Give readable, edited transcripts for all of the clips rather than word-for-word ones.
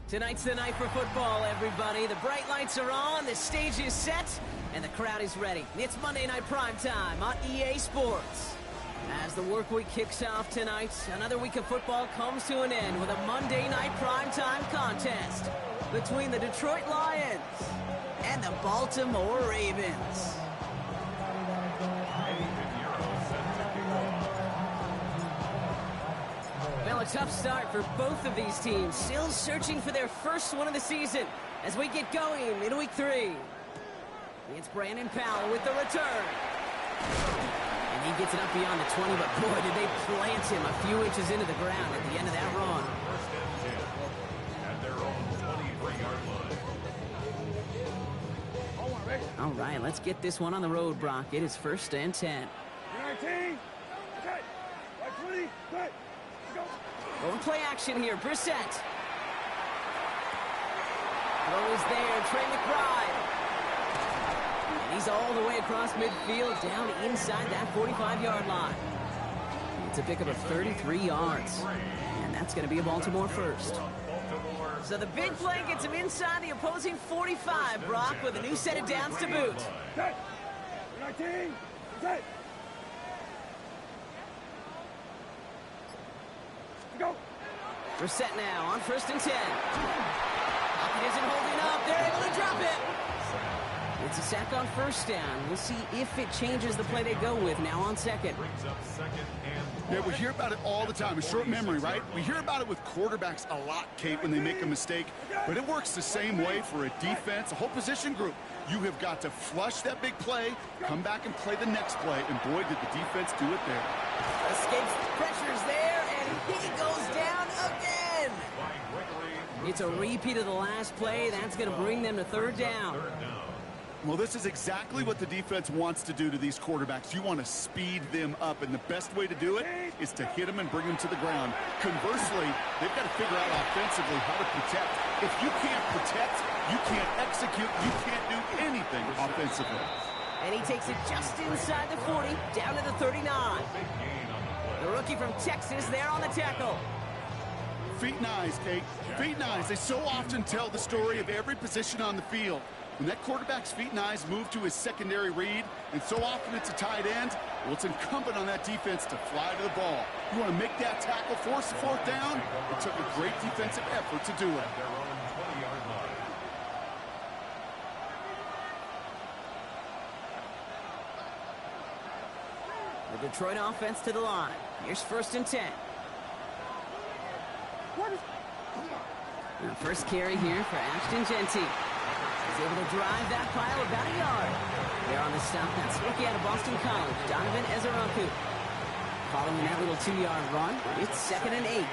Tonight's the night for football, everybody. The bright lights are on, the stage is set, and the crowd is ready. It's Monday Night Primetime on EA Sports. As the work week kicks off tonight, another week of football comes to an end with a Monday Night Primetime contest between the Detroit Lions and the Baltimore Ravens. Well, a tough start for both of these teams, still searching for their first win of the season as we get going in week 3. It's Brandon Powell with the return. And he gets it up beyond the 20, but boy, did they plant him a few inches into the ground at the end of that run. First and 10 at their own 23-yard line. All right, let's get this one on the road, Brock. It is first and 10. 19, okay, 20, good. Going play action here, Brissett. Throw is there, Trey McBride. And he's all the way across midfield, down inside that 45-yard line. It's a pickup of 33 yards. And that's going to be a Baltimore first. So the big play gets him inside the opposing 45, Brock, with a new set of downs to boot. 19, set. Go. Brissett now on first and 10. Pocket isn't holding up. They're able to drop it. It's a sack on first down. We'll see if it changes the play they go with now on second. Yeah, we hear about it all the time. A short memory, right? We hear about it with quarterbacks a lot, Kate, when they make a mistake. But it works the same way for a defense, a whole position group. You have got to flush that big play, come back and play the next play, and boy, did the defense do it there. Escapes the pressures there, and he goes down again. It's a repeat of the last play. That's going to bring them to third down. Well, this is exactly what the defense wants to do to these quarterbacks. You want to speed them up, and the best way to do it is to hit them and bring them to the ground. Conversely, they've got to figure out offensively how to protect. If you can't protect, you can't execute, you can't do anything offensively. And he takes it just inside the 40, down to the 39. The rookie from Texas there on the tackle. Feet and eyes, Kate. Feet and eyes. They so often tell the story of every position on the field. When that quarterback's feet and eyes move to his secondary read, and so often it's a tight end, well, it's incumbent on that defense to fly to the ball. You want to make that tackle, force the fourth down? It took a great defensive effort to do it. The Detroit offense to the line. Here's first and 10. The first carry here for Ashton Genty. He's able to drive that pile about a yard. There on the stop, that's rookie out of Boston College, Donovan Ezeraku. Following that little 2-yard run, it's second and 8.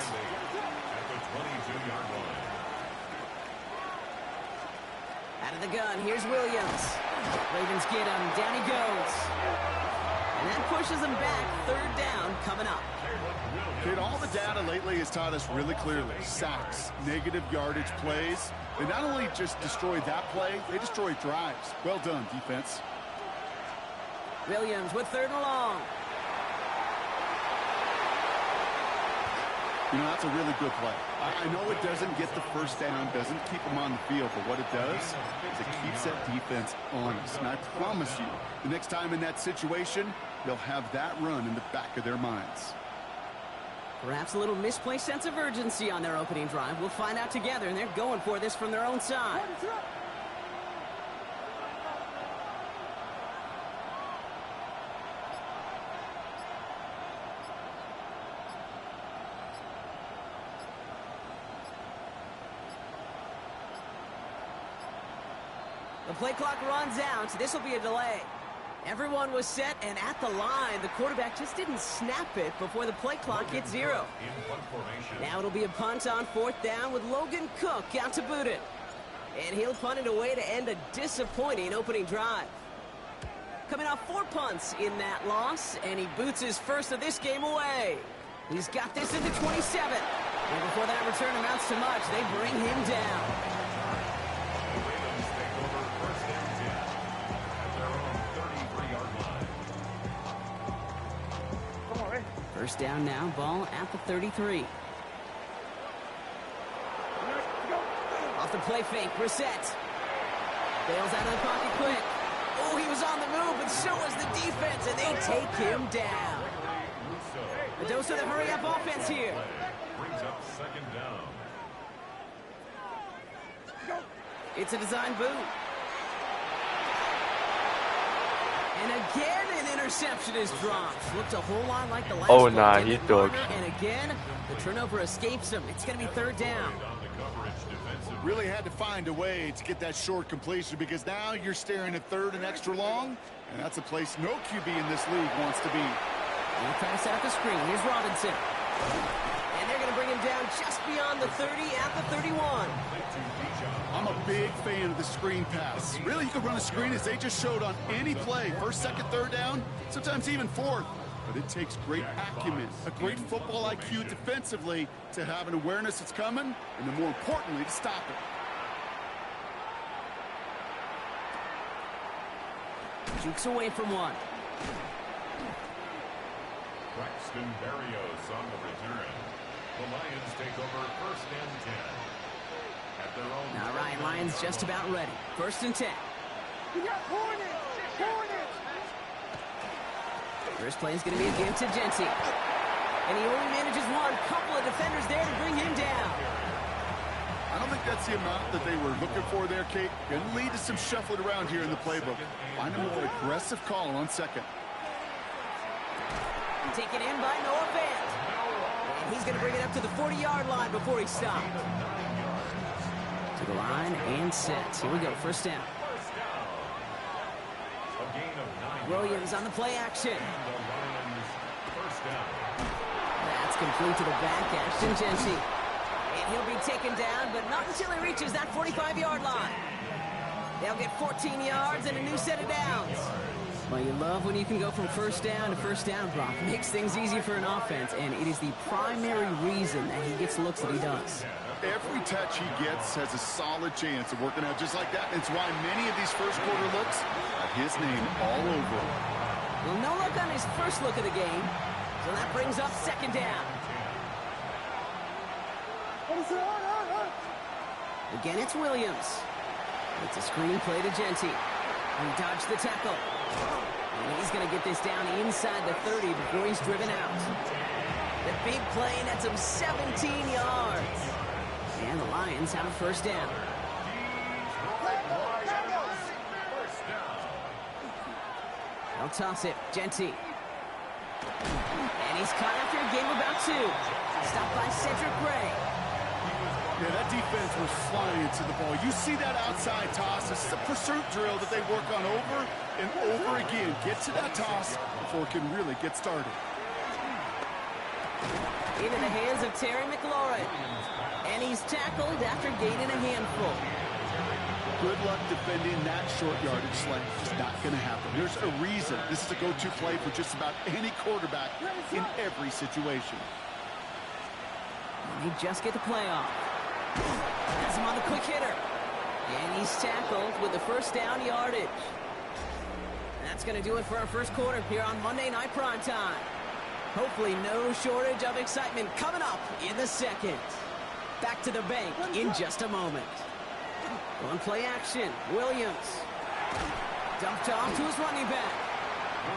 Out of the gun, here's Williams. Ravens get him, down he goes. And that pushes them back, third down coming up. Kid, all the data lately has taught us really clearly. Sacks, negative yardage plays. They not only just destroy that play, they destroy drives. Well done, defense. Williams with third and long. You know, that's a really good play. I know it doesn't get the first down, doesn't keep them on the field, but what it does is it keeps that defense honest. And I promise you, the next time in that situation, they'll have that run in the back of their minds. Perhaps a little misplaced sense of urgency on their opening drive. We'll find out together, and they're going for this from their own side. The play clock runs out. This will be a delay. Everyone was set, and at the line, the quarterback just didn't snap it before the play clock hit 0. Now it'll be a punt on fourth down with Logan Cook out to boot it. And he'll punt it away to end a disappointing opening drive. Coming off 4 punts in that loss, and he boots his first of this game away. He's got this into 27. And before that return amounts to much, they bring him down. First down now, ball at the 33. the play fake. Brissett bails out of the pocket quick. Oh, he was on the move, but so was the defense, and they take him down. A dose of the hurry-up offense here. Brings up second down. It's a design boot. And again, an interception is dropped. Looked a whole lot like the last Oh, one nah, did he at dodged. corner, and again, the turnover escapes him. It's going to be third down. On the coverage defensive. Really had to find a way to get that short completion because now you're staring at third and extra long, and that's a place no QB in this league wants to be. He'll try to set up the screen. Here's Robinson. And they're going to bring him down just beyond the 30 at the 31. I'm a big fan of the screen pass. Really, you can run a screen as they just showed on any play. First, second, third down, sometimes even fourth. But it takes great acumen, a great football IQ defensively to have an awareness it's coming, and then more importantly, to stop it. Jukes away from one. Braxton Berrios on the return. The Lions take over first and 10. At their own. All right, Lions just about ready. First and 10. We got Hornets! Hornets! First play is going to be a give to Genty. And he only manages one. Couple of defenders there to bring him down. I don't think that's the amount that they were looking for there, Kate. Going to lead to some shuffling around here in the playbook. Find a more aggressive call on second. Taken in by Noah Fant. And he's going to bring it up to the 40-yard line before he stopped. To the line and set. Here we go, first down. A gain of 9. Williams on the play action. The Lions first down. That's complete to the back, Ashton Genty. And he'll be taken down, but not until he reaches that 45-yard line. They'll get 14 yards and a new set of downs. Well, you love when you can go from first down to first down, Brock. Makes things easy for an offense, and it is the primary reason that he gets the looks that he does. Every touch he gets has a solid chance of working out just like that. It's why many of these first quarter looks have his name all over them. Well, no look on his first look of the game, so that brings up second down. Again, it's Williams. It's a screen play to Genty. He dodged the tackle. And he's going to get this down inside the 30 before he's driven out. The big play nets him 17 yards. And the Lions have a first down. They'll toss it. Genty. And he's caught after a game of about 2. Stopped by Cedric Gray. Yeah, that defense was flying to the ball. You see that outside toss. This is a pursuit drill that they work on over and over again. Get to that toss before it can really get started. Into the hands of Terry McLaurin. And he's tackled after gaining a handful. Good luck defending that short yardage slant. It's not going to happen. There's a reason this is a go-to play for just about any quarterback in every situation. And he just get the play off. Has him on the quick hitter. And he's tackled with the first down yardage. That's going to do it for our first quarter here on Monday Night Primetime. Hopefully no shortage of excitement coming up in the second. Back to the bank in just a moment. On play action, Williams. Dumped off to his running back.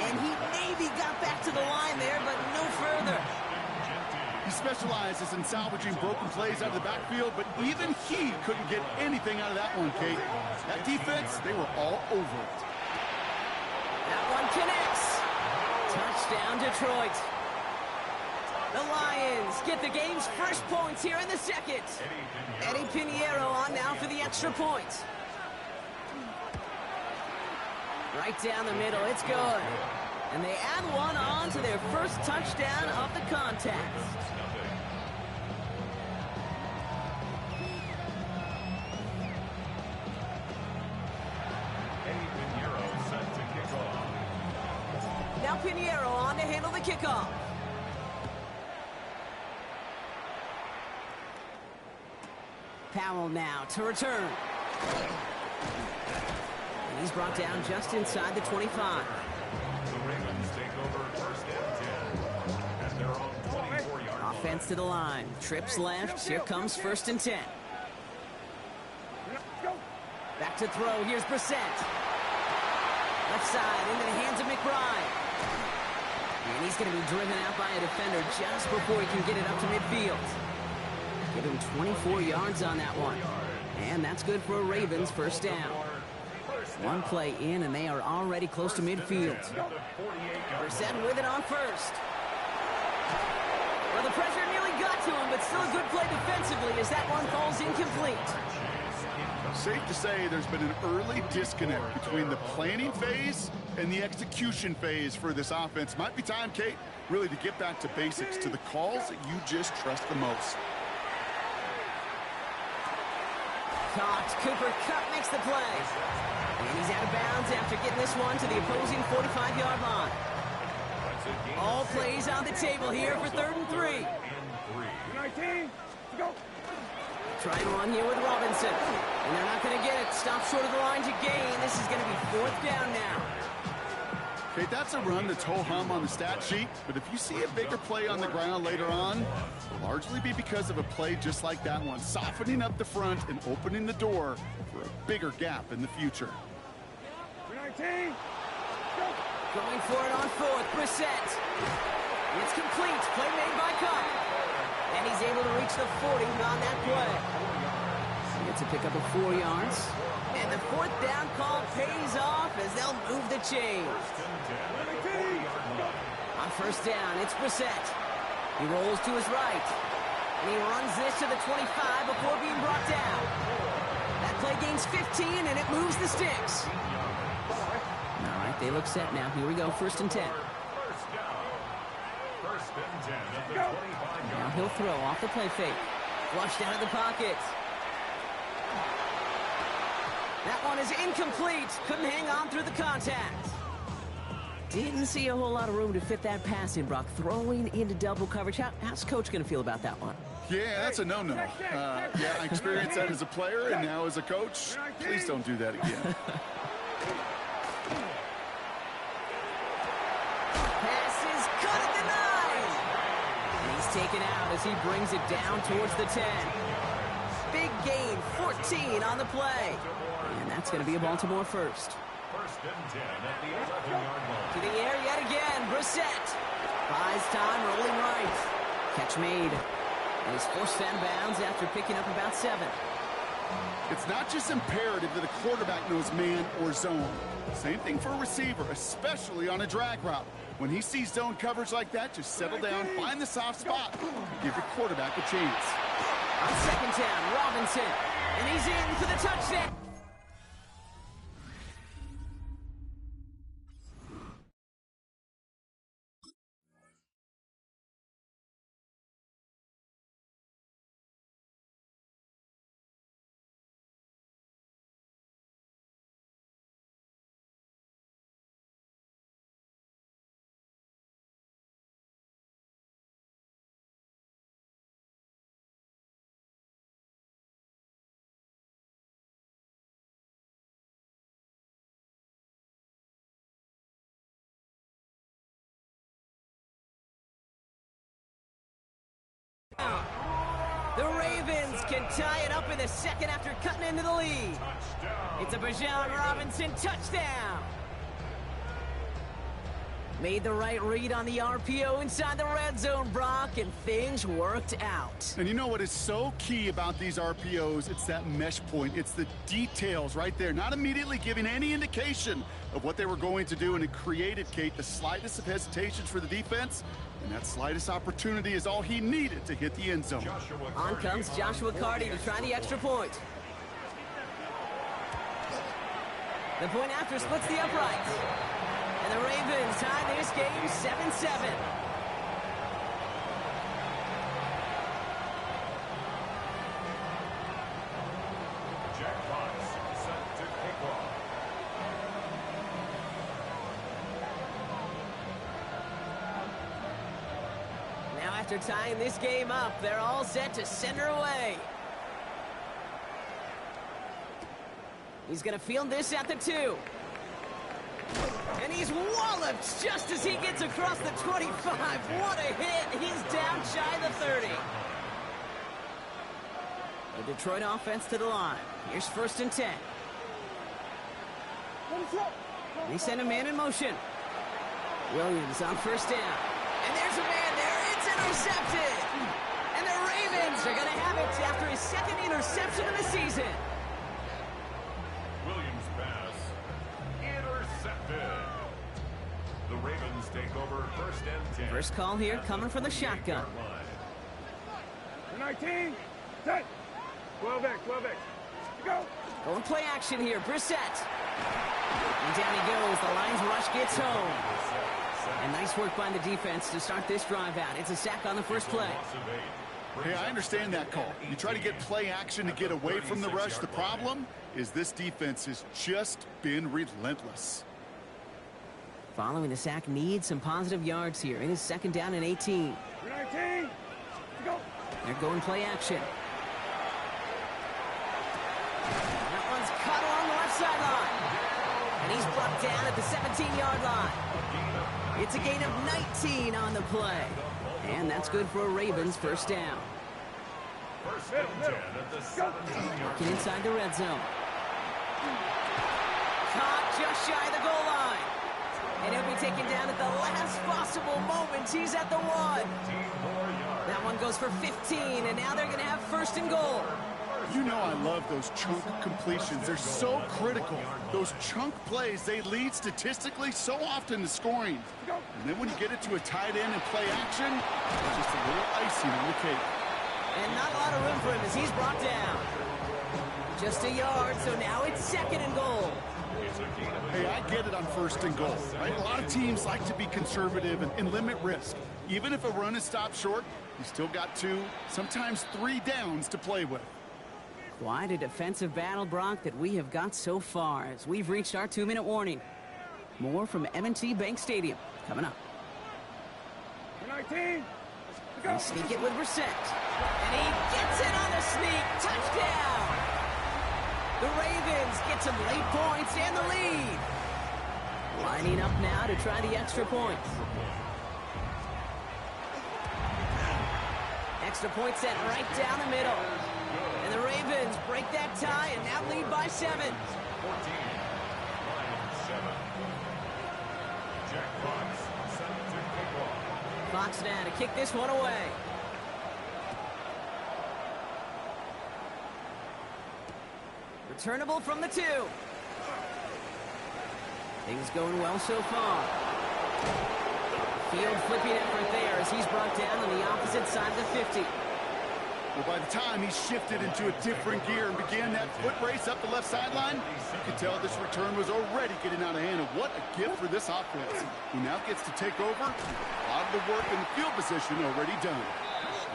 And he maybe got back to the line there, but no further. He specializes in salvaging broken plays out of the backfield, but even he couldn't get anything out of that one, Kate. That defense, they were all over it. That one connects. Touchdown, Detroit. The Lions get the game's first points here in the second. Eddie Pinheiro on now for the extra point. Right down the middle, it's good. And they add one on to their first touchdown of the contest. Eddie Pinheiro set to kick off. Now Pinheiro on to handle the kickoff. Powell now to return. And he's brought down just inside the 25. The Ravens take over first and 10. At their own 24-yard line. Offense to the line. Trips left. Here comes first and 10. Back to throw. Here's Brissett. Left side into the hands of McBride. And he's going to be driven out by a defender just before he can get it up to midfield. Give him 24 yards on that one. And that's good for a Ravens first down. One play in, and they are already close to midfield. Brissett with it on first. Well, the pressure nearly got to him, but still a good play defensively as that one falls incomplete. Safe to say there's been an early disconnect between the planning phase and the execution phase for this offense. Might be time, Kate, really to get back to basics, to the calls that you just trust the most. Caught. Cooper Kupp makes the play. And he's out of bounds after getting this one to the opposing 45-yard line. All plays on the table here for 3rd and 3. 19, go. Trying one here with Robinson. And they're not going to get it. Stop short of the line to gain. This is going to be 4th down now. Okay, that's a run that's ho-hum on the stat sheet, but if you see a bigger play on the ground later on, it'll largely be because of a play just like that one, softening up the front and opening the door for a bigger gap in the future. 19, go. Going for it on 4th. Brissett. It's complete. Play made by Kupp. And he's able to reach the 40 on that play. Gets a pickup of 4 yards. And the 4th down call pays off as they'll move the chains. On first down, it's Brissett. He rolls to his right. And he runs this to the 25 before being brought down. That play gains 15, and it moves the sticks. All right, they look set now. Here we go, 1st and 10. Now he'll throw off the play fake. Flushed out of the pocket. That one is incomplete. Couldn't hang on through the contact. Didn't see a whole lot of room to fit that pass in, Brock. Throwing into double coverage. How's Coach going to feel about that one? Yeah, that's a no-no. Yeah, I experienced that as a player and now as a coach. Please don't do that again. Pass is cut at the 9. And he's taken out as he brings it down towards the 10. Big gain, 14 on the play. And that's going to be a Baltimore first. 1st and 10 at the 11-yard line. To the air yet again, Brissett. Buys time, rolling right. Catch made. And he's forced out of bounds after picking up about 7. It's not just imperative that a quarterback knows man or zone. Same thing for a receiver, especially on a drag route. When he sees zone coverage like that, just settle down, find the soft spot, give your quarterback a chance. On 2nd down, Robinson. And he's in for the touchdown. The Ravens can tie it up in the second after cutting into the lead. It's a Bijan Robinson touchdown. Made the right read on the RPO inside the red zone, Brock, and things worked out. And you know what is so key about these RPOs? It's that mesh point. It's the details right there, not immediately giving any indication of what they were going to do, and it created, Kate, the slightest of hesitations for the defense, and that slightest opportunity is all he needed to hit the end zone. On comes Joshua Carty to try the extra point. The point after splits the uprights. And the Ravens tie this game 7-7. Now after tying this game up, they're all set to send her away. He's going to field this at the 2. And he's walloped just as he gets across the 25. What a hit. He's down shy of the 30. The Detroit offense to the line. Here's 1st and 10. They send a man in motion. Williams on first down. And there's a man there. It's intercepted. And the Ravens are going to have it after his second interception of the season. Williams pass intercepted. The Ravens take over first and 10. First call here coming from the shotgun. 19, set. 12X, 12X. Go. Going play action here. Brissett. And down he goes. The Lions rush gets home. And nice work by the defense to start this drive out. It's a sack on the first play. Hey, I understand that call. You try to get play action to get away from the rush. The problem is this defense has just been relentless. Following the sack needs some positive yards here. It is second down and 18. 19, go. They're going play action. That one's caught along the left sideline. And he's brought down at the 17-yard line. It's a gain of 19 on the play. And that's good for a Ravens first down. First and 10 at the 17-yard line. Working inside the red zone. Caught just shy of the goal line. And he'll be taken down at the last possible moment. He's at the 1. That one goes for 15, and now they're going to have first and goal. You know I love those chunk completions. They're so critical. Those chunk plays, they lead statistically so often to scoring. And then when you get it to a tight end and play action, it's just a little icing on the cake. And not a lot of room for him as he's brought down. Just a yard, so now it's second and goal. Hey, I get it on first and goal, right? A lot of teams like to be conservative and limit risk. Even if a run is stopped short, you still got 2, sometimes 3 downs to play with. Quite a defensive battle, Brock, that we have got so far as we've reached our 2-minute warning. More from M&T Bank Stadium coming up. 19, go. They sneak it with Brissett. And he gets it on the sneak. Touchdown! The Ravens get some late points and the lead. Lining up now to try the extra point. Extra point set right down the middle. And the Ravens break that tie and now lead by 7. 14, Lions 7. Jack Fox set to kick off. Fox now to kick this one away. Returnable from the 2. Things going well so far. Field flipping effort there as he's brought down on the opposite side of the 50. Well, by the time he shifted into a different gear and began that foot race up the left sideline, you could tell this return was already getting out of hand. And what a gift for this offense, who now gets to take over. A lot of the work in the field position already done.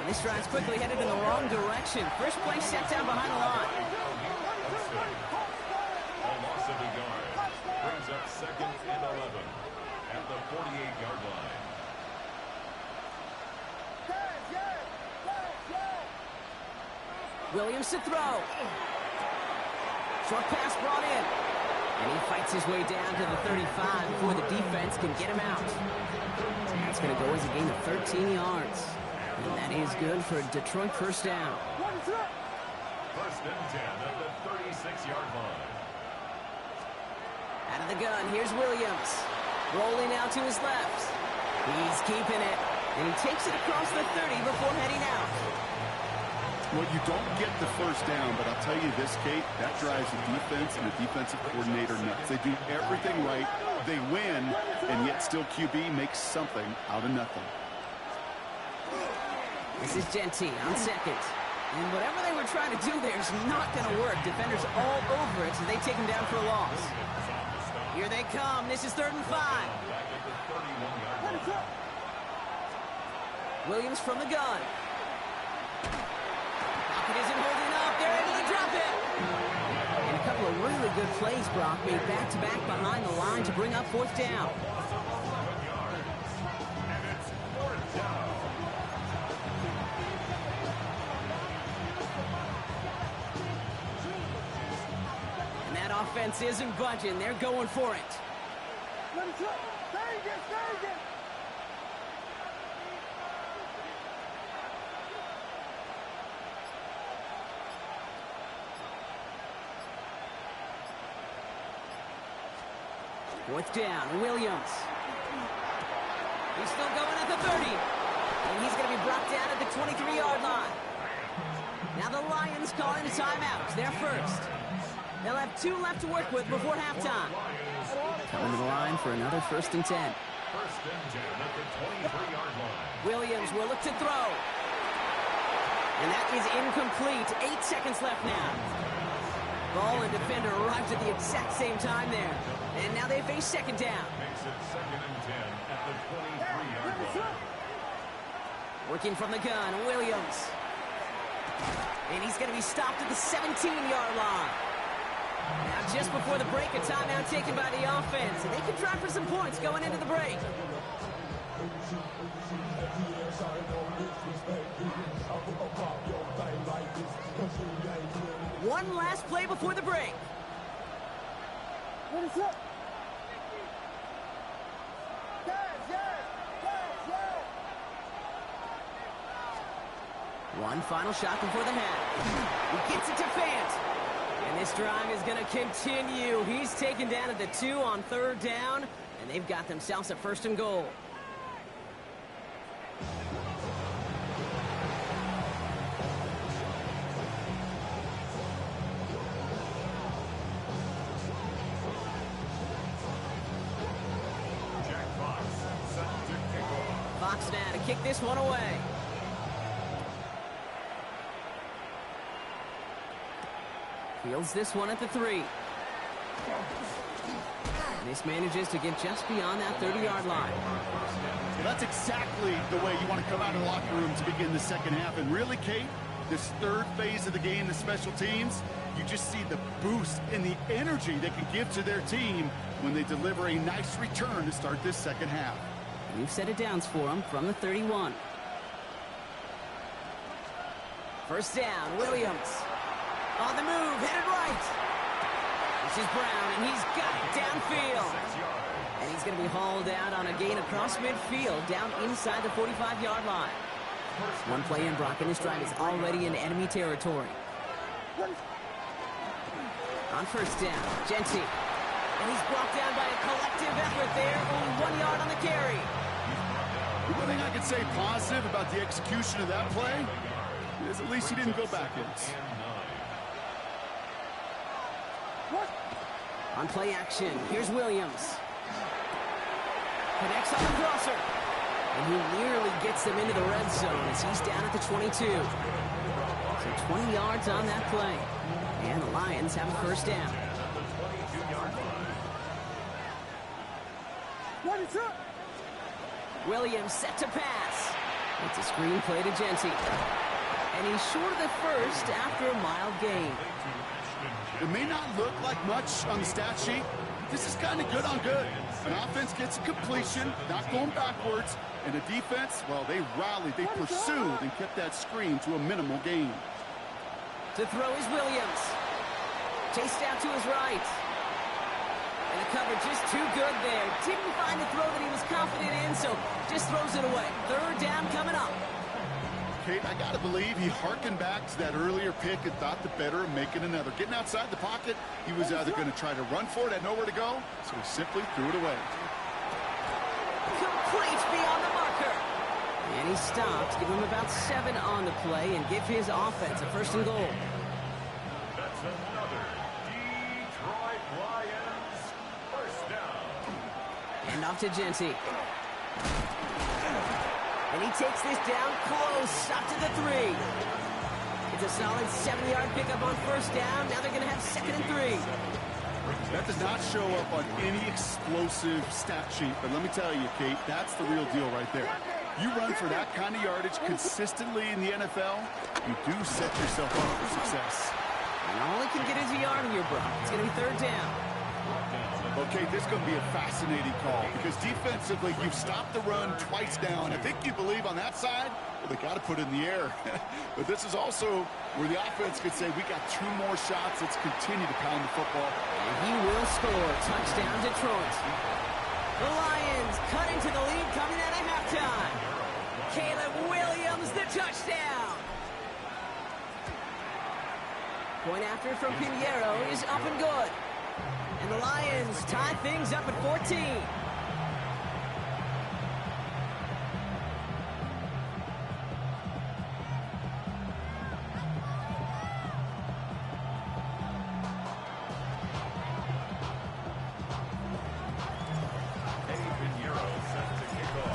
And this drive's quickly headed in the wrong direction. First play set down behind the line. A loss of a yard brings up second and 11 at the 48-yard line. Williams to throw. Short pass brought in. And he fights his way down to the 35 before the defense can get him out. That's going to go as a gain of 13 yards. And that is good for a Detroit first down. First and 10 at the 36-yard line. Out of the gun, here's Williams. Rolling out to his left. He's keeping it. And he takes it across the 30 before heading out. Well, you don't get the first down, but I'll tell you this, Kate, that drives the defense and the defensive coordinator nuts. They do everything right, they win, and yet still QB makes something out of nothing. This is Genty on second. And whatever they were trying to do there is not going to work. Defenders all over it, so they take him down for a loss. Here they come. This is 3rd and 5. Williams from the gun. Pocket isn't holding up. They're able to drop it. And a couple of really good plays, Brock, made back-to-back behind the line to bring up 4th down. And that offense isn't budging. They're going for it. Fourth down, Williams. He's still going at the 30. And he's going to be brought down at the 23-yard line. Now the Lions calling a timeout. They're first. They'll have 2 left to work with before halftime. Coming to the line for another 1st and 10. 1st and 10 at the 23-yard line. Williams will look to throw. And that is incomplete. 8 seconds left now. Ball and defender arrived at the exact same time there. And now they face 2nd down. Makes it 2nd and 10 at the 23-yard line. Working from the gun, Williams. And he's going to be stopped at the 17-yard line. Now, just before the break, a timeout taken by the offense. And they can try for some points going into the break. One last play before the break. What is up? One final shot before the half. He gets it to Fant. And this drive is going to continue. He's taken down at the 2 on 3rd down. And they've got themselves a 1st and goal. Jack Fox set to kick off. Fox now to kick this one away. Fields this one at the 3. And this manages to get just beyond that 30-yard line. Well, that's exactly the way you want to come out of the locker room to begin the 2nd half. And really, Kate, this 3rd phase of the game, the special teams, you just see the boost and the energy they can give to their team when they deliver a nice return to start this 2nd half. We've set it downs for them from the 31. 1st down, Williams. On the move, headed right. This is Brown, and he's got it downfield. And he's going to be hauled out on a gain across midfield, down inside the 45-yard line. One play in, Brock, and this drive is already in enemy territory. On 1st down, Genty. And he's brought down by a collective effort there. Only 1 yard on the carry. The one thing I can say positive about the execution of that play is at least he didn't go backwards. On play action, here's Williams. Connects on the crosser. And he nearly gets them into the red zone as he's down at the 22. So 20 yards on that play. And the Lions have a 1st down. What is up? Williams set to pass. It's a screen play to Genty. And he's short of the 1st after a mild gain. It may not look like much on the stat sheet. This is kind of good on good. An offense gets a completion, not going backwards, and the defense, well, they rallied, they pursued, and kept that screen to a minimal gain. To throw is Williams. Chased out to his right. And the cover just too good there. Didn't find a throw that he was confident in, so just throws it away. 3rd down coming up. Kate, I got to believe he harkened back to that earlier pick and thought the better of making another. Getting outside the pocket, he was either going to try to run for it, had nowhere to go, so he simply threw it away. Complete beyond the marker. And he stopped, give him about 7 on the play, and give his offense a 1st and goal. That's another Detroit Lions 1st down. And off to Genty. And he takes this down close, up to the 3. It's a solid 7-yard pickup on 1st down. Now they're going to have 2nd and 3. That does not show up on any explosive stat sheet, but let me tell you, Kate, that's the real deal right there. You run for that kind of yardage consistently in the NFL, you do set yourself up for success. And all he can get is a yard here, bro. It's going to be 3rd down. Okay, this is going to be a fascinating call because defensively, you've stopped the run twice now, and I think you believe on that side, well, they got to put it in the air. But this is also where the offense could say, we got 2 more shots. Let's continue to pound the football. And he will score. Touchdown, Detroit. The Lions cut into the lead coming out of halftime. Caleb Williams, the touchdown. Point after from Pinheiro is up and good. And the Lions tie things up at 14.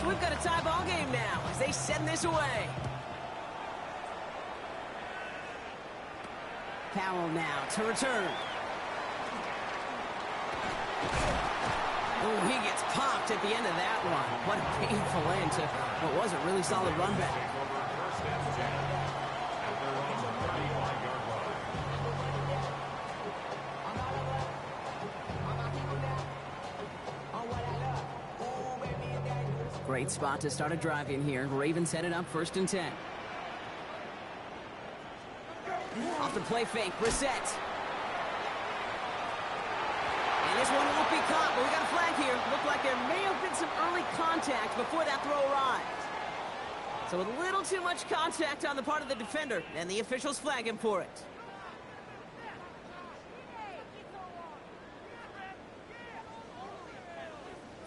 So we've got a tie ball game now as they send this away. Powell now to return. Oh, he gets popped at the end of that one. What a painful end to what was a really solid run back. Great spot to start a drive in here. Ravens headed up 1st and 10. Off the play fake, Brissett. And this one won't be caught, but we got a flag here. Looked like there may have been some early contact before that throw arrived. So a little too much contact on the part of the defender, and the officials flag him for it.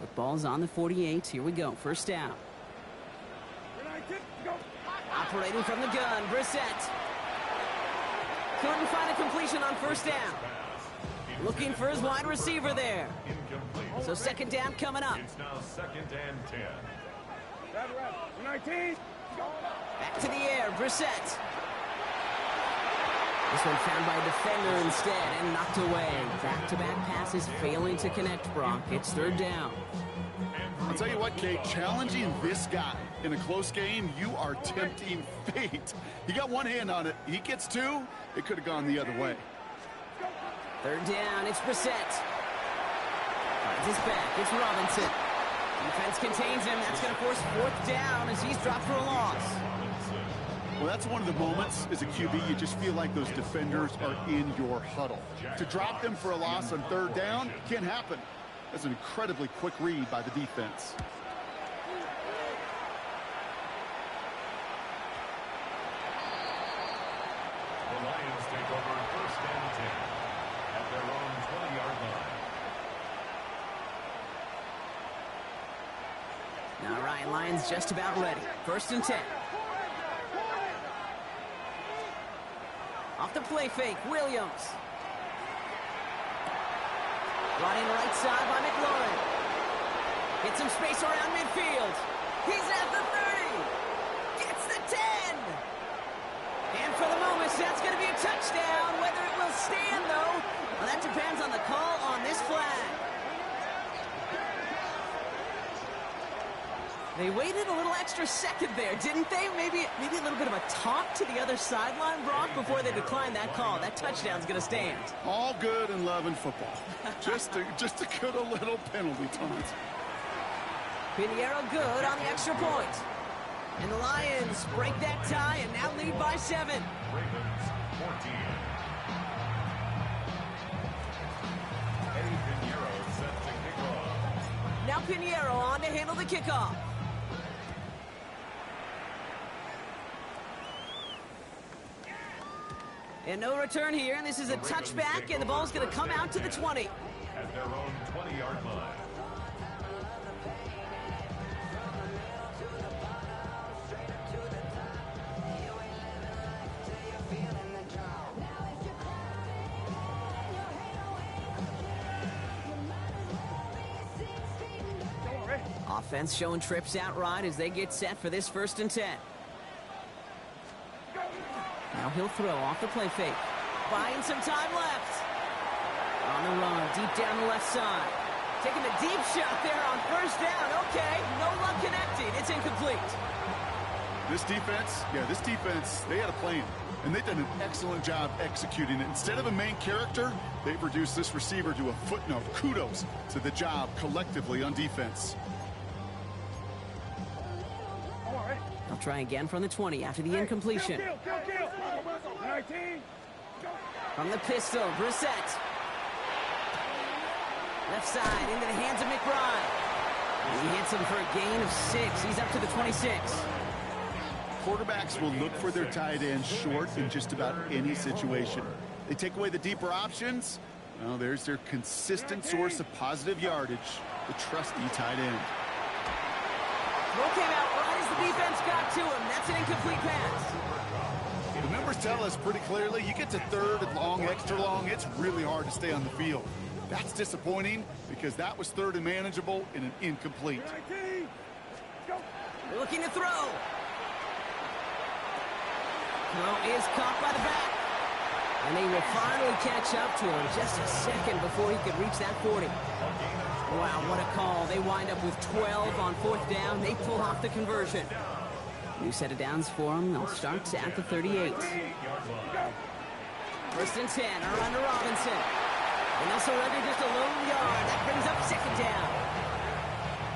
The ball's on the 48. Here we go. 1st down. Operating from the gun, Brissett. Couldn't find a completion on 1st down. Looking for his wide receiver there. So 2nd down coming up. It's now 2nd and 10. 19. Back to the air, Brissett. This one found by a defender instead and knocked away. Back-to-back passes failing to connect, Brock. It's 3rd down. I'll tell you what, Kate, challenging this guy in a close game, you are tempting fate. He got one hand on it. He gets two, it could have gone the other way. 3rd down, it's Brissett. Finds his back, it's Robinson. Defense contains him. That's going to force 4th down as he's dropped for a loss. Well, that's one of the moments as a QB, you just feel like those defenders are in your huddle. To drop them for a loss on 3rd down can't happen. That's an incredibly quick read by the defense. The Lions take over 1st and 10 at their own 20-yard line. All right, Lions just about ready. 1st and 10. Off the play fake, Williams. Running right side by McLaurin. Gets some space around midfield. He's at the 30. Gets the 10. And for the moment, that's going to be a touchdown. Whether it will stand, though, well, that depends on the call on this flag. They waited a little extra second there, didn't they? Maybe a little bit of a talk to the other sideline, Brock, before they declined that call. That touchdown's going to stand. All good in love and football. just a good a little penalty taunt. Pinheiro good on the extra point. And the Lions break that tie and now lead by 7. Ravens 14. Eddie Pinheiro set to kick off. Now Pinheiro on to handle the kickoff. And no return here, and this is a touchback, and the ball's going to come out to the 20. At their own 20-yard line. Offense showing trips out right as they get set for this 1st and 10. Now he'll throw off the play fake. Buying some time left. On the run, deep down the left side. Taking a deep shot there on 1st down. Okay, no luck connecting. It's incomplete. This defense, they had a plan, and they've done an excellent job executing it. Instead of a main character, they've reduced this receiver to a footnote. Kudos to the job collectively on defense. They'll try again from the 20 after the incompletion. Kill. 19. From the pistol, Brissett. Left side into the hands of McBride. He hits him for a gain of 6. He's up to the 26. Quarterbacks will look for their tight ends short in just about any situation. They take away the deeper options, Well, there's their consistent source of positive yardage, the trusty tight end. Throw came out right as the defense got to him. That's an incomplete pass. The numbers tell us pretty clearly, you get to third and long, extra long, it's really hard to stay on the field. That's disappointing because that was third and manageable in an incomplete. Looking to throw. Throw is caught by the back. And they will finally catch up to him just a second before he could reach that 40. Wow, what a call. They wind up with 12 on fourth down. They pull off the conversion. New set of downs for them. They'll start at the 38. First and 10, around to Robinson. And they'll surrender just a lone yard. That brings up second down.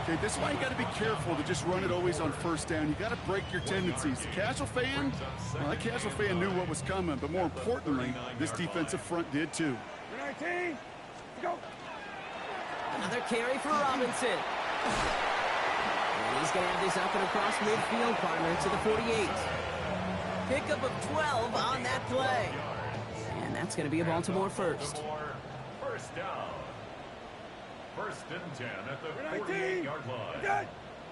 Okay, this is why you got to be careful to just run it always on first down. You got to break your tendencies. The casual fan, well, that casual fan knew what was coming, but more importantly, this defensive front did too. 19, go. Another carry for Robinson. And he's going to have this up and across midfield, partner, to the 48. Pickup of 12 on that play. And that's going to be a Baltimore first. First down. First and 10 at the 48-yard line.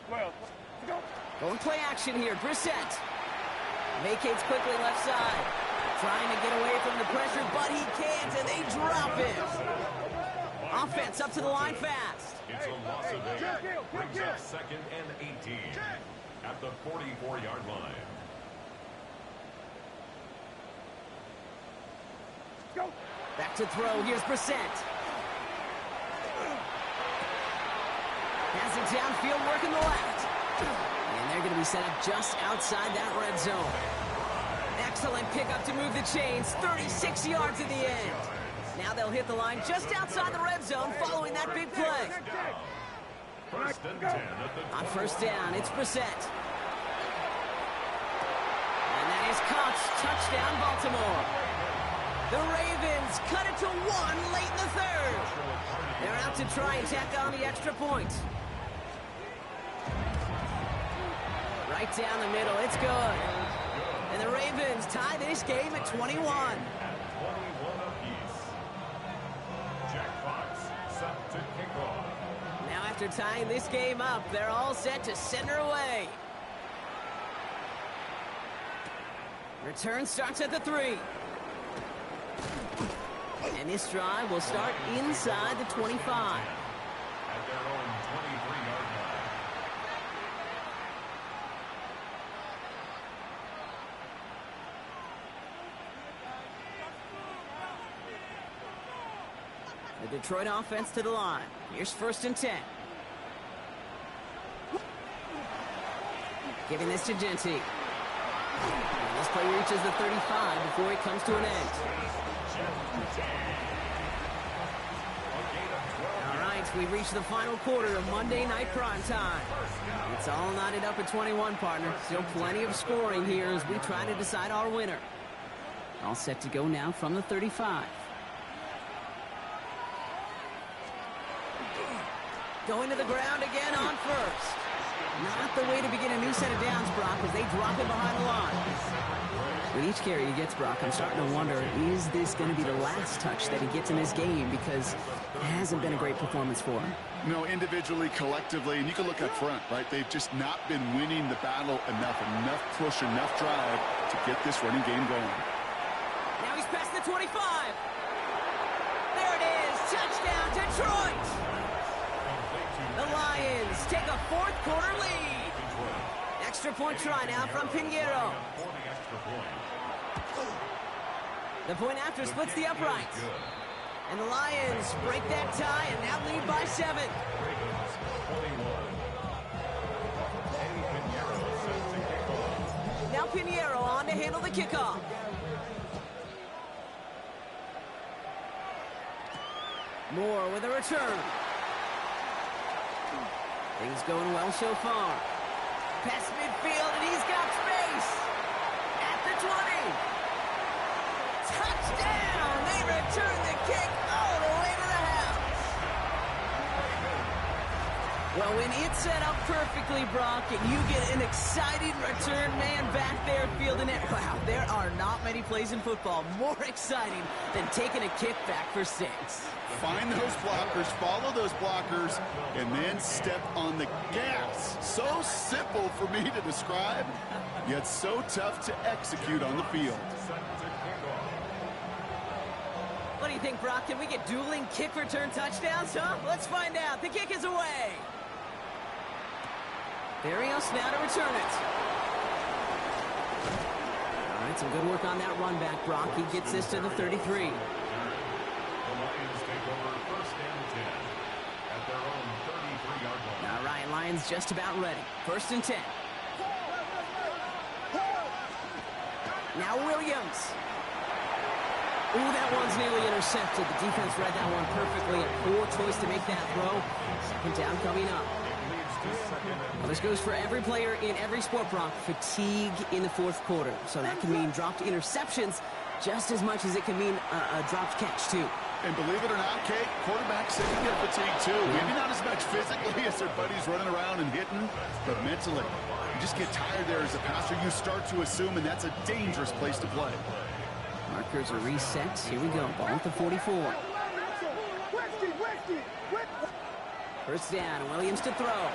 12, go. Going play action here. Brissett vacates quickly left side. Trying to get away from the pressure, but he can't, and they drop it. Offense up to the line fast. It's a loss of 8. Brings up second and 18 at the 44-yard line. Go. Back to throw. Here's Brissett. Has it downfield, working the left. And they're going to be set up just outside that red zone. Excellent pickup to move the chains. 36 yards at the end. Now they'll hit the line just outside the red zone following that big play. First and 10 at the On first down, it's Brissett. And that is caught. Touchdown, Baltimore. The Ravens cut it to 1 late in the third. They're out to try and tack on the extra point. Right down the middle, it's good. And the Ravens tie this game at 21. at 21 apiece. Jack Fox set to kick off. Now after tying this game up, they're all set to send her away. Return starts at the 3. And this drive will start inside the 25. At their own 23-yard line. The Detroit offense to the line. Here's first and 10. Giving this to Genty. And this play reaches the 35 before it comes to an end. All right, we've reached the final quarter of Monday Night Prime Time. It's all knotted up at 21, partner. Still plenty of scoring here as we try to decide our winner. All set to go now from the 35. Going to the ground again on first. Not the way to begin a new set of downs, Brock, as they drop it behind the line. With each carry he gets, Brock, I'm starting to wonder, is this going to be the last touch that he gets in this game? Because it hasn't been a great performance for him. No, individually, collectively, and you can look up front, right? They've just not been winning the battle enough push, enough drive to get this running game going. Now he's past the 25. There it is. Touchdown, Detroit. The Lions take a fourth quarter lead. Extra point try now from Pinheiro. The point after splits the uprights. And the Lions break that tie and now lead by 7. Now Pinheiro on to handle the kickoff. Moore with a return. Things going well so far. Past midfield, and he's got space. At the 20. Touchdown! They return the kick all the way to the house. Well, when it's set up perfectly, Brock, and you get an exciting return man back there fielding it. Wow, there are not many plays in football more exciting than taking a kick back for 6. Find those blockers, follow those blockers, and then step on the gas. So simple for me to describe, yet so tough to execute on the field. What do you think, Brock? Can we get dueling kick return touchdowns, huh? Let's find out. The kick is away. Barrios now to return it. All right, some good work on that run back, Brock. He gets this to the 33. The Lions take over first and 10 at their own 33-yard line. All right, Lions just about ready. First and 10. Now Williams. Ooh, that one's nearly intercepted. The defense read that one perfectly. A poor choice to make that throw. Second down coming up. Well, this goes for every player in every sport, Brock. Fatigue in the fourth quarter. So that can mean dropped interceptions just as much as it can mean a dropped catch, too. And believe it or not, Kate, quarterbacks say you get fatigue, too. Maybe not as much physically as their buddies running around and hitting, but mentally. You just get tired there as a passer. You start to assume, and that's a dangerous place to play. Markers are reset. Here we go. Ball at the 44. First down. Williams to throw.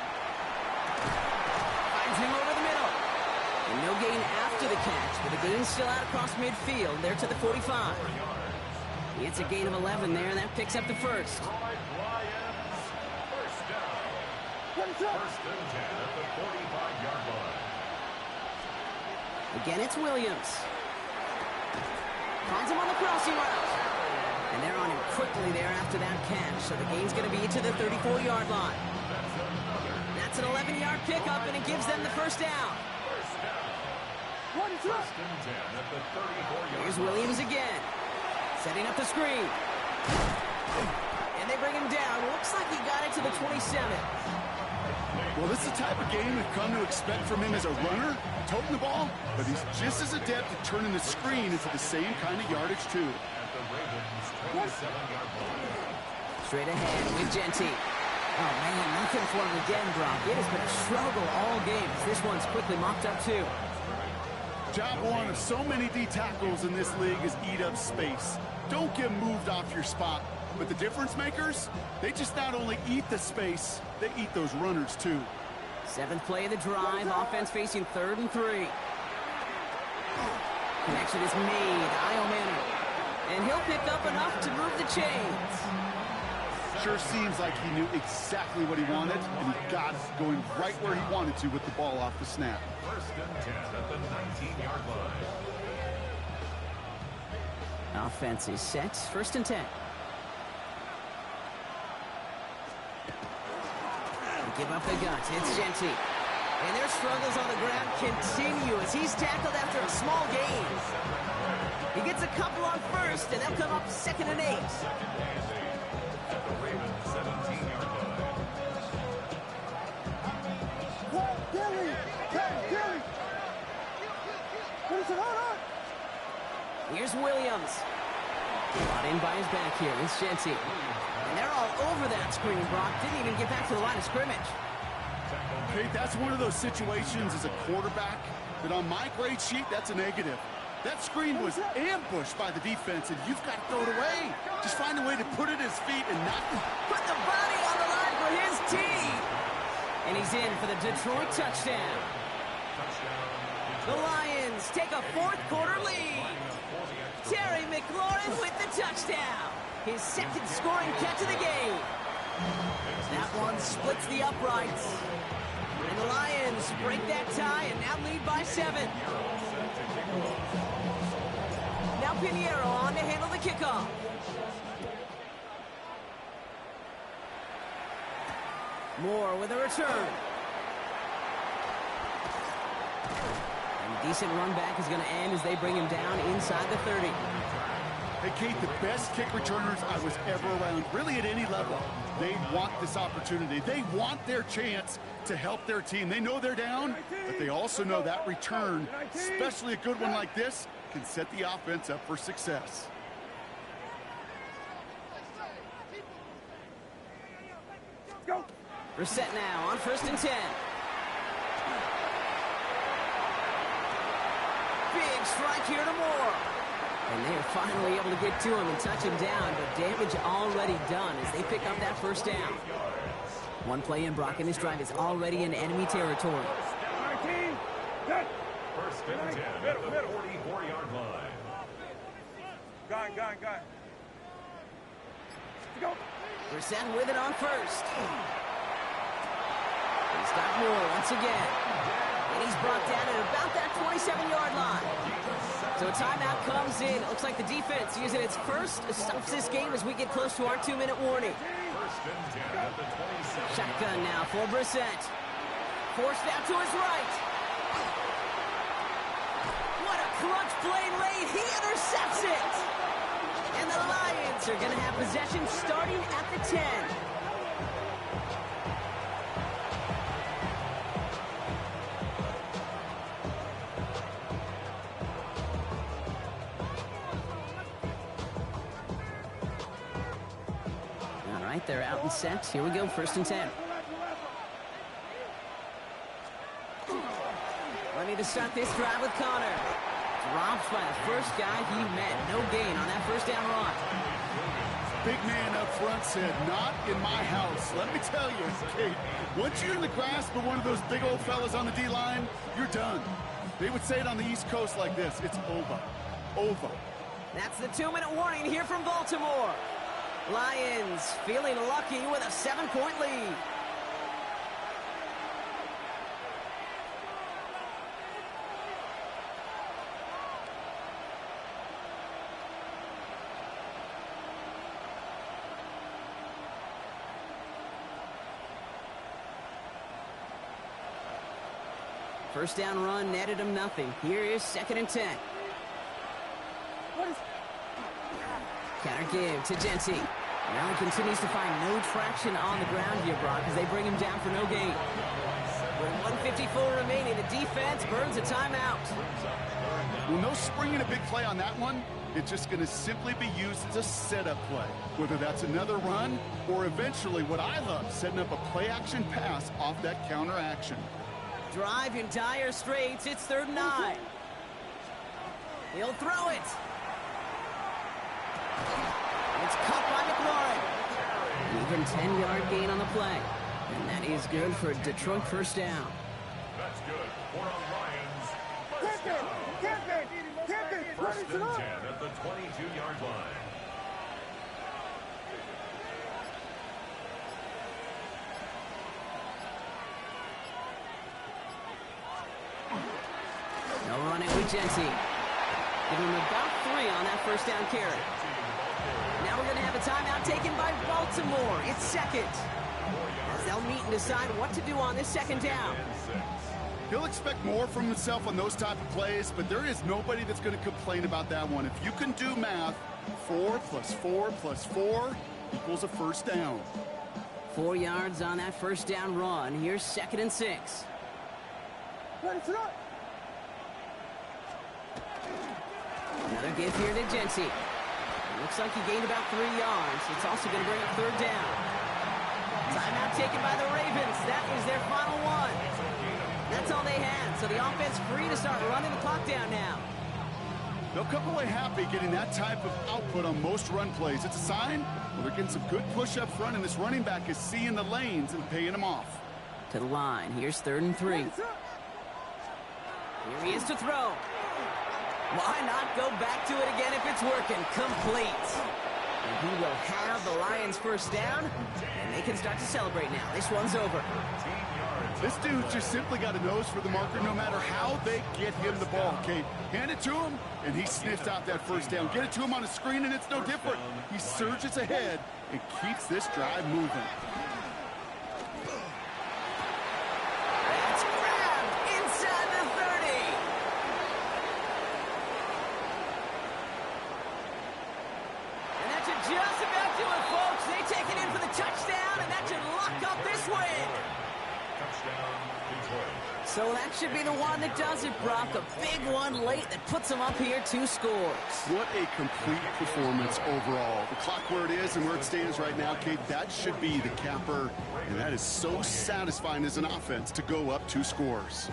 Finds him over the middle. And no gain after the catch, but the gain's still out across midfield. There to the 45. He gets a gain of 11 there, and that picks up the first. First and 10 at the 45-yard line. Again, it's Williams. Finds him on the crossing route. And they're on him quickly there after that catch. So the gain's going to be to the 34-yard line. That's an 11-yard pickup, and it gives them the first down. First and 10 at the 34-yard line. Here's Williams again. Setting up the screen. And they bring him down. Looks like he got it to the 27. Well, this is the type of game we've come to expect from him as a runner, toting the ball, but he's just as adept at turning the screen into the same kind of yardage, too. At the Ravens' 27-yard line. Straight ahead with Genty. Oh, man, nothing for him again, Brock. It has been a struggle all game. This one's quickly mopped up, too. Job one of so many D tackles in this league is eat up space. Don't get moved off your spot. But the difference makers, they just not only eat the space, they eat those runners too. 7th play of the drive, offense facing 3rd and 3. Connection is made, Io Manor. And he'll pick up enough to move the chains. Sure seems like he knew exactly what he wanted, and he got it going right where he wanted to with the ball off the snap. First and 10 at the 19-yard line. Offense is set, 1st and 10. Give up the guts. It's Genty. And their struggles on the ground continue as he's tackled after a small gain. He gets a couple on first, and they'll come up 2nd and 8. At the Ravens' 17-yard line. Here's Williams. Brought in by his back here. It's Genty. And they're all over that screen, Brock. Didn't even get back to the line of scrimmage. Okay, that's one of those situations as a quarterback that on my grade sheet, that's a negative. That screen was ambushed by the defense, and you've got to throw it away. Just find a way to put it at his feet and not... Put the body on the line for his team. And he's in for the Detroit touchdown. The Lions take a 4th quarter lead. Terry McLaurin with the touchdown. His 2nd scoring catch of the game. That one splits the uprights. And the Lions break that tie and now lead by 7. Now Pinheiro on to handle the kickoff. Moore with a return. And decent run back is going to end as they bring him down inside the 30. Hey, Kate, the best kick returners I was ever around, really at any level, they want this opportunity. They want their chance to help their team. They know they're down, but they also know that return, especially a good one like this, can set the offense up for success. Go. We're set now on 1st and 10. big strike here to Moore. And they are finally able to get to him and touch him down, but damage already done as they pick up that first down. One play in, Brock, and this drive is already in enemy territory. 19, good. First and 10 at the 44-yard line. Gun. Go. Brissett with it on first. He's got Moore once again. And he's brought down at about that 27-yard line. So a timeout comes in. It looks like the defense using its first stops this game as we get close to our 2-minute warning. First and 10 at the 27. Shotgun now for Brissett. Forced out to his right. What a clutch play late. He intercepts it. And the Lions are going to have possession starting at the 10. All right, they're out and set. Here we go, first and 10. Ready to start this drive with Connor. Drops by the first guy he met. No gain on that first down run. Big man up front said, not in my house. Let me tell you, Kate, once you're in the grasp of one of those big old fellas on the D-line, you're done. They would say it on the East Coast like this, it's over. Over. That's the 2-minute warning here from Baltimore. Lions feeling lucky with a 7-point lead. First down run netted him nothing. Here is second and 10. Counter give to Genty. Now he continues to find no traction on the ground here, Brock, as they bring him down for no gain. With 1:54 remaining, the defense burns a timeout. Well, no springing a big play on that one. It's just going to simply be used as a setup play. Whether that's another run or eventually what I love, setting up a play-action pass off that counter action. Drive in dire straits. It's 3rd and 9. He'll throw it. It's caught by McLaurin. Even 10-yard gain on the play. And that is good for Detroit first down. That's good for a Lions. Captain. First and 10 at the 22-yard line. No running with Genty. Give him about 3 on that first down carry. Now we're going to have a timeout taken by Baltimore. It's second. As they'll meet and decide what to do on this second down. He'll expect more from himself on those type of plays, but there is nobody that's going to complain about that one. If you can do math, 4 + 4 + 4 equals a first down. 4 yards on that first down run. Here's second and 6. Another give here to Genty. Looks like he gained about 3 yards. It's also going to bring up 3rd down. Timeout taken by the Ravens. That is their final one. That's all they had. So the offense free to start running the clock down now. They'll come away happy getting that type of output on most run plays. It's a sign, well, they're getting some good push up front, and this running back is seeing the lanes and paying them off. To the line. Here's 3rd and 3. Here he is to throw. Why not go back to it again if it's working? Complete. And he will have the Lions first down, and they can start to celebrate now. This one's over. This dude just simply got a nose for the marker no matter how they get him the ball, Kate. Hand it to him, and he sniffs out that first down. Get it to him on a screen, and it's no different. He surges ahead and keeps this drive moving. That's grabbed inside the 30. And that should just about do it, folks. They take it in for the touchdown, and that should lock up this win. So that should be the one that does it, Brock. A big one late that puts them up here 2 scores. What a complete performance overall. The clock where it is and where it stands right now, Kate, that should be the capper. And that is so satisfying as an offense to go up 2 scores.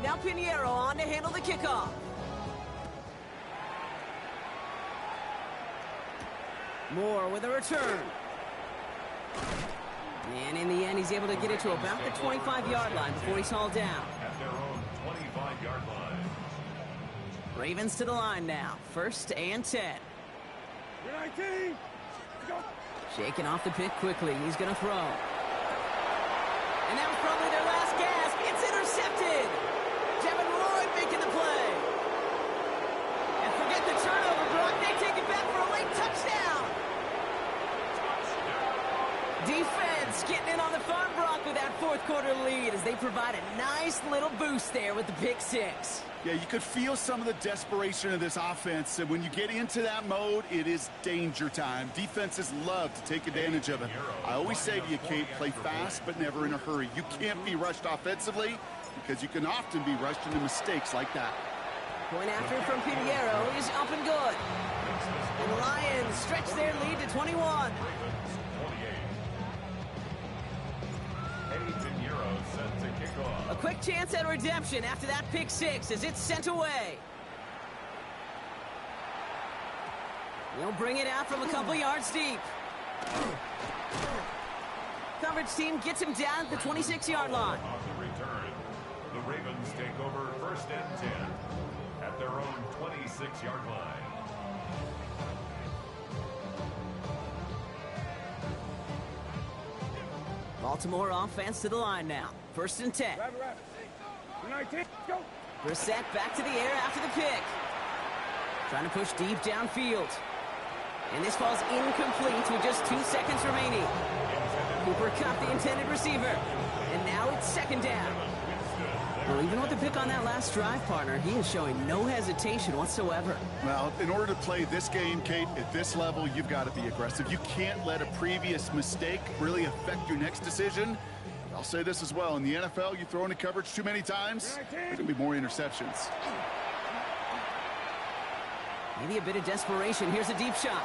Now Pinheiro on to handle the kickoff. Moore with a return. And in the end, he's able to get it to about the 25-yard line before he's hauled down. At their own 25-yard line. Ravens to the line now. 1st and 10. You're 19. Go. Shaking off the pick quickly. He's going to throw. And that was probably their last gasp. It's intercepted. Devin Lloyd making the play. And forget the turnover, Brock. They take it back for a late touchdown. Defense getting in on the farm, Brock, with that 4th quarter lead as they provide a nice little boost there with the pick 6. Yeah, you could feel some of the desperation of this offense, and when you get into that mode, it is danger time. Defenses love to take advantage of it. I always say to you, Kate, play fast but never in a hurry. You can't be rushed offensively because you can often be rushed into mistakes like that. Point after from Pinheiro is up and good. And the Lions stretch their lead to 21. A quick chance at redemption after that pick 6 as it's sent away. He'll bring it out from a couple yards deep. Coverage team gets him down at the 26-yard line. On the return, the Ravens take over 1st and 10 at their own 26-yard line. Baltimore offense to the line now. 1st and 10. Rabbit. You're 19. Go. Brissett back to the air after the pick. Trying to push deep downfield. And this falls incomplete with just 2 seconds remaining. Cooper Kupp, the intended receiver. And now it's 2nd down. Well, even with the pick on that last drive, partner, he is showing no hesitation whatsoever. Well, in order to play this game, Kate, at this level, you've got to be aggressive. You can't let a previous mistake really affect your next decision. I'll say this as well. In the NFL, you throw into coverage too many times, there's going to be more interceptions. Maybe a bit of desperation. Here's a deep shot.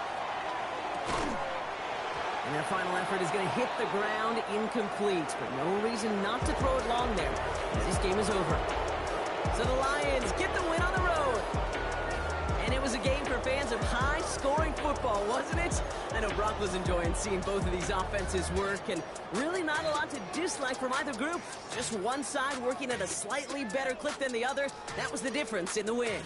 And their final effort is going to hit the ground incomplete, but no reason not to throw it long there, as this game is over. So the Lions get the win on the road. And it was a game for fans of high-scoring football, wasn't it? I know Brock was enjoying seeing both of these offenses work, and really not a lot to dislike from either group. Just one side working at a slightly better clip than the other. That was the difference in the win.